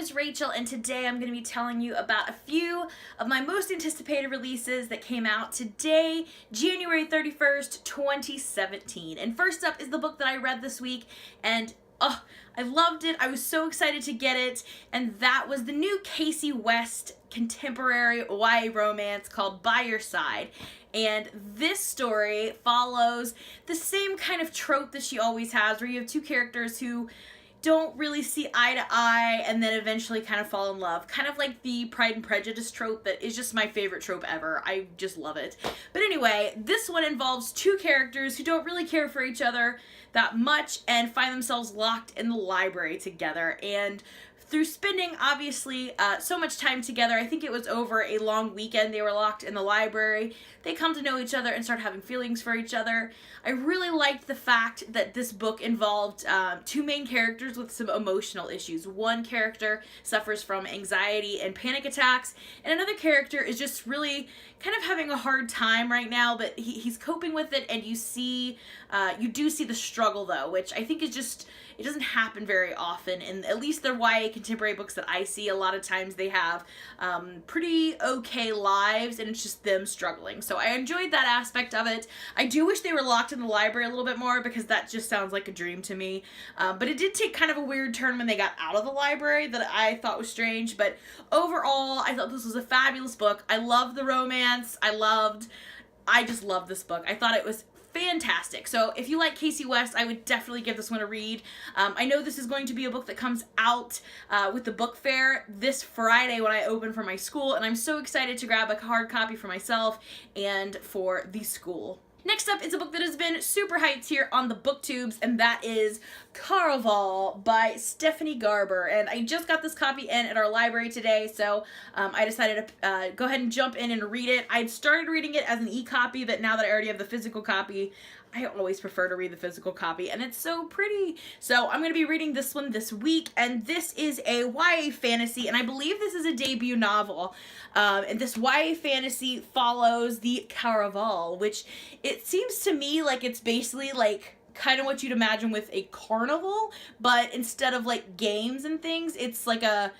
is Rachel, and today I'm going to be telling you about a few of my most anticipated releases that came out today, January 31st, 2017. And first up is the book that I read this week, and I loved it. I was so excited to get it, and that was the new Casey West contemporary YA romance called By Your Side. And this story follows the same kind of trope that she always has, where you have two characters who don't really see eye to eye and then eventually kind of fall in love. Kind of like the Pride and Prejudice trope that is just my favorite trope ever. I just love it. But anyway, this one involves two characters who don't really care for each other that much and find themselves locked in the library together. And through spending, obviously, so much time together, I think it was over a long weekend they were locked in the library, they come to know each other and start having feelings for each other. I really liked the fact that this book involved two main characters with some emotional issues. One character suffers from anxiety and panic attacks, and another character is just really kind of having a hard time right now, but he's coping with it, and you do see the struggle, though, which I think is just, it doesn't happen very often, and at least the YA contemporary books that I see, a lot of times they have pretty okay lives, and it's just them struggling. So I enjoyed that aspect of it. I do wish they were locked in the library a little bit more, because that just sounds like a dream to me. But it did take kind of a weird turn when they got out of the library that I thought was strange. But overall, I thought this was a fabulous book. I love the romance. I just love this book. I thought it was fantastic. So if you like Casey West, I would definitely give this one a read. I know this is going to be a book that comes out with the book fair this Friday when I open for my school, and I'm so excited to grab a hard copy for myself and for the school. Next up is a book that has been super hyped here on the booktubes, and that is Carlball by Stephanie Garber. And I just got this copy in at our library today, so I decided to go ahead and jump in and read it. I'd started reading it as an e-copy, but now that I already have the physical copy, I always prefer to read the physical copy, and it's so pretty. So I'm going to be reading this one this week, and this is a YA fantasy, and I believe this is a debut novel. And this YA fantasy follows the Carlball, which it seems to me like it's basically like kind of what you'd imagine with a carnival, but instead of like games and things, it's like kind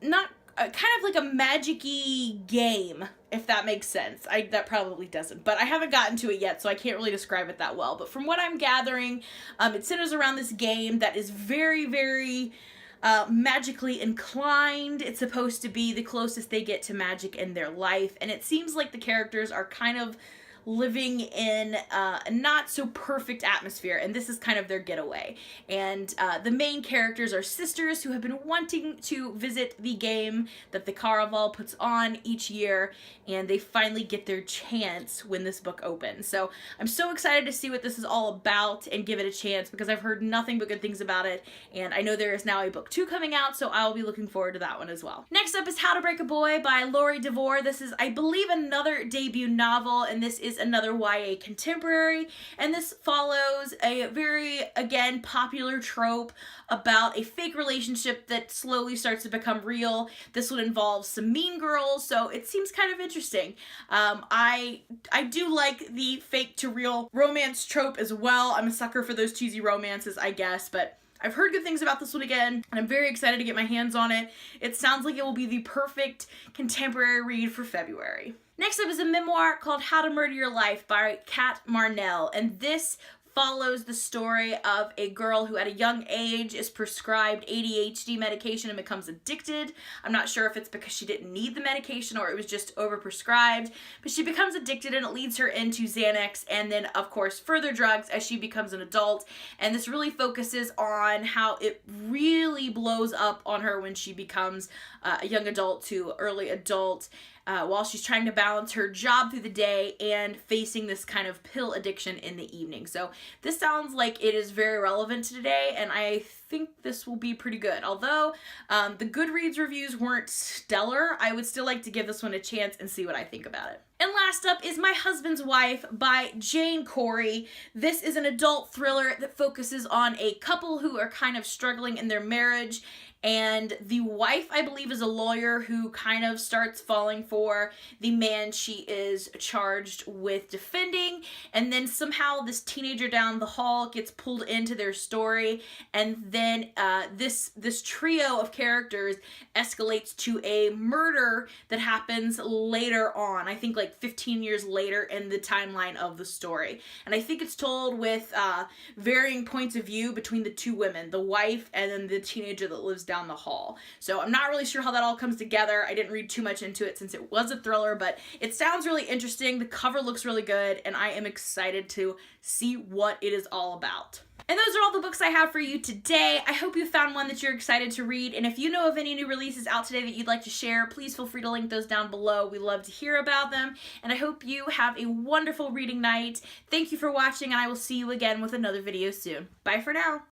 of like a magic-y game, if that makes sense. That probably doesn't, but I haven't gotten to it yet, so I can't really describe it that well. But from what I'm gathering, it centers around this game that is very, very magically inclined. It's supposed to be the closest they get to magic in their life, and it seems like the characters are kind of living in a not so perfect atmosphere, and this is kind of their getaway. And the main characters are sisters who have been wanting to visit the game that the Carlball puts on each year, and they finally get their chance when this book opens. So I'm so excited to see what this is all about and give it a chance, because I've heard nothing but good things about it, and I know there is now a book 2 coming out, so I'll be looking forward to that one as well. Next up is How to Break a Boy by Lori DeVore. This is, I believe, another debut novel, and this is another YA contemporary, and this follows a very, again, popular trope about a fake relationship that slowly starts to become real. This one involves some mean girls, so it seems kind of interesting. I do like the fake to real romance trope as well. I'm a sucker for those cheesy romances, I guess, but I've heard good things about this one again, and I'm very excited to get my hands on it. It sounds like it will be the perfect contemporary read for February. Next up is a memoir called How to Murder Your Life by Kat Marnell, and this follows the story of a girl who at a young age is prescribed ADHD medication and becomes addicted. I'm not sure if it's because she didn't need the medication or it was just overprescribed, but she becomes addicted, and it leads her into Xanax and then, of course, further drugs as she becomes an adult. And this really focuses on how it really blows up on her when she becomes a young adult to early adult, while she's trying to balance her job through the day and facing this kind of pill addiction in the evening. So this sounds like it is very relevant to today, and I think this will be pretty good. Although the Goodreads reviews weren't stellar, I would still like to give this one a chance and see what I think about it. And last up is My Husband's Wife by Jane Corey. This is an adult thriller that focuses on a couple who are kind of struggling in their marriage, and the wife, I believe, is a lawyer who kind of starts falling for the man she is charged with defending, and then somehow this teenager down the hall gets pulled into their story, and then this trio of characters escalates to a murder that happens later on. I think like 15 years later in the timeline of the story. And I think it's told with varying points of view between the two women, the wife and then the teenager that lives down the hall. So I'm not really sure how that all comes together. I didn't read too much into it since it was a thriller, but it sounds really interesting. The cover looks really good, and I am excited to see what it is all about. And those are all the books I have for you today. I hope you found one that you're excited to read, and if you know of any new releases out today that you'd like to share, please feel free to link those down below. We love to hear about them, and I hope you have a wonderful reading night. Thank you for watching, and I will see you again with another video soon. Bye for now.